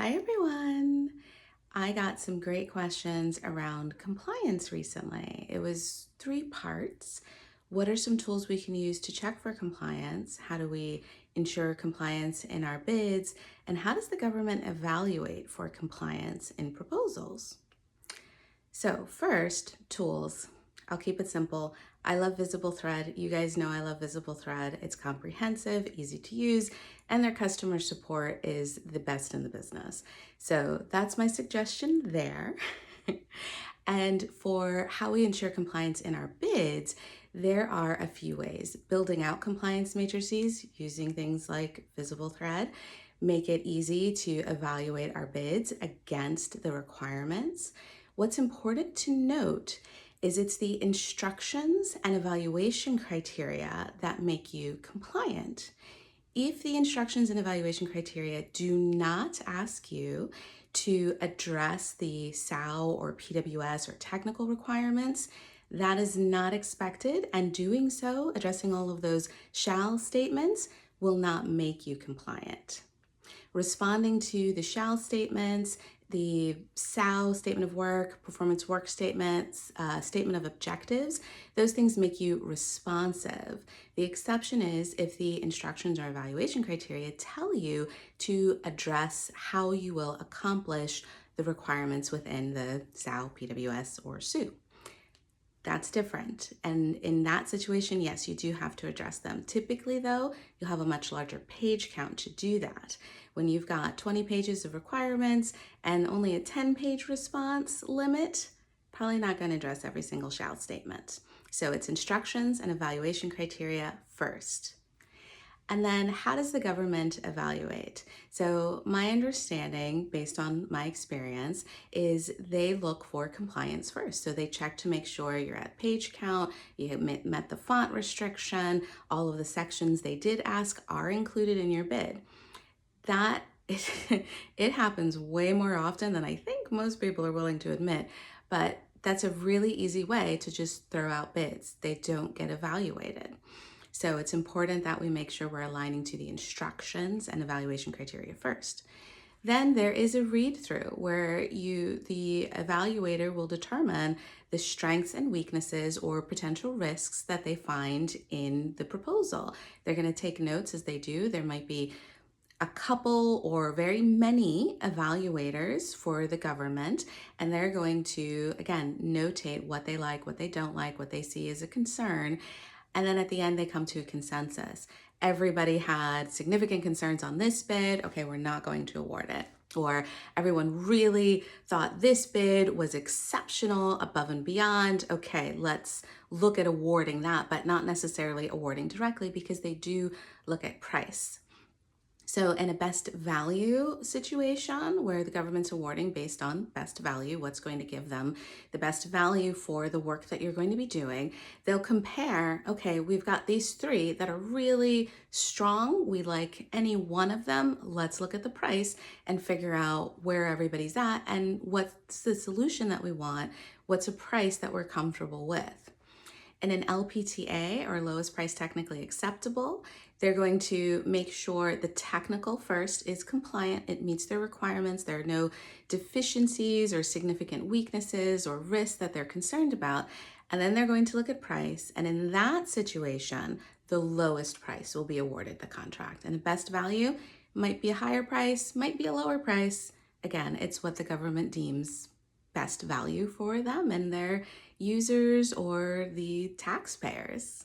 Hi everyone. I got some great questions around compliance recently. It was 3 parts. What are some tools we can use to check for compliance? How do we ensure compliance in our bids? And how does the government evaluate for compliance in proposals? So first, tools. I'll keep it simple. I love VisibleThread. You guys know I love VisibleThread. It's comprehensive, easy to use, and their customer support is the best in the business. So that's my suggestion there. And for how we ensure compliance in our bids, there are a few ways. Building out compliance matrices using things like VisibleThread make it easy to evaluate our bids against the requirements. What's important to note is it's the instructions and evaluation criteria that make you compliant. If the instructions and evaluation criteria do not ask you to address the SAO or PWS or technical requirements, that is not expected, and doing so, addressing all of those shall statements, will not make you compliant. Responding to the shall statements, the SAO, statement of work, performance work statements, statement of objectives, those things make you responsive. The exception is if the instructions or evaluation criteria tell you to address how you will accomplish the requirements within the SAO, PWS, or SU. That's different. And in that situation, yes, you do have to address them. Typically though, you'll have a much larger page count to do that. When you've got 20 pages of requirements and only a 10-page response limit, probably not going to address every single shall statement. So it's instructions and evaluation criteria first. And then how does the government evaluate? So my understanding, based on my experience, is they look for compliance first. So they check to make sure you're at page count, you met the font restriction, all of the sections they did ask are included in your bid. It happens way more often than I think most people are willing to admit, but that's a really easy way to just throw out bids. They don't get evaluated. So it's important that we make sure we're aligning to the instructions and evaluation criteria first. Then there is a read-through where the evaluator will determine the strengths and weaknesses or potential risks that they find in the proposal. They're going to take notes as they do. There might be a couple or very many evaluators for the government, and they're going to, again, notate what they like, what they don't like, what they see as a concern. And then at the end, they come to a consensus. Everybody had significant concerns on this bid. Okay, we're not going to award it. Or everyone really thought this bid was exceptional, above and beyond. Okay, let's look at awarding that, but not necessarily awarding directly because they do look at price. So in a best value situation where the government's awarding based on best value, what's going to give them the best value for the work that you're going to be doing, they'll compare, okay, we've got these 3 that are really strong. We like any one of them. Let's look at the price and figure out where everybody's at and what's the solution that we want. What's a price that we're comfortable with? In an LPTA, or lowest price technically acceptable, they're going to make sure the technical first is compliant, it meets their requirements, there are no deficiencies or significant weaknesses or risks that they're concerned about, and then they're going to look at price, and in that situation, the lowest price will be awarded the contract. And the best value might be a higher price, might be a lower price. Again, it's what the government deems best value for them and their users or the taxpayers.